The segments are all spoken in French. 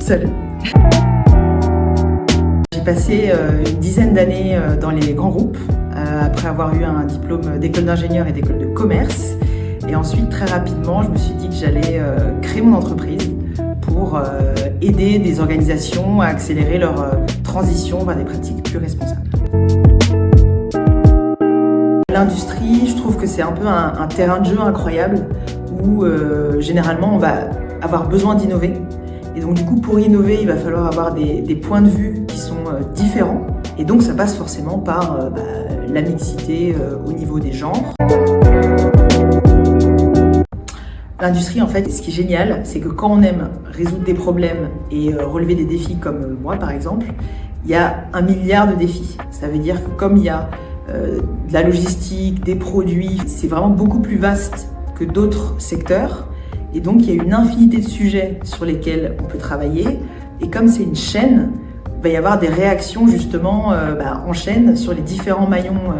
Salut. J'ai passé une dizaine d'années dans les grands groupes, après avoir eu un diplôme d'école d'ingénieur et d'école de commerce. Et ensuite, très rapidement, je me suis dit que j'allais créer mon entreprise pour aider des organisations à accélérer leur transition vers des pratiques plus responsables. L'industrie, je trouve que c'est un peu un terrain de jeu incroyable où généralement on va avoir besoin d'innover. Et donc du coup, pour innover, il va falloir avoir des points de vue qui sont différents. Et donc ça passe forcément par la mixité au niveau des genres. L'industrie, en fait, ce qui est génial, c'est que quand on aime résoudre des problèmes et relever des défis comme moi, par exemple, il y a 1 milliard de défis. Ça veut dire que comme il y a de la logistique, des produits, c'est vraiment beaucoup plus vaste que d'autres secteurs. Et donc, il y a une infinité de sujets sur lesquels on peut travailler. Et comme c'est une chaîne, il va y avoir des réactions justement en chaîne sur les différents maillons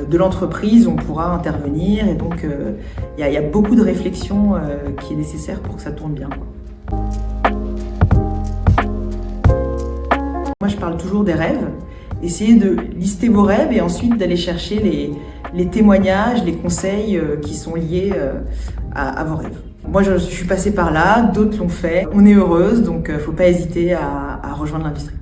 de l'entreprise. On pourra intervenir. Et donc, il y a beaucoup de réflexion qui est nécessaire pour que ça tourne bien, quoi. Moi, je parle toujours des rêves. Essayez de lister vos rêves et ensuite d'aller chercher les témoignages, les conseils qui sont liés à vos rêves. Moi, je suis passée par là, d'autres l'ont fait. On est heureuse, donc faut pas hésiter à rejoindre l'industrie.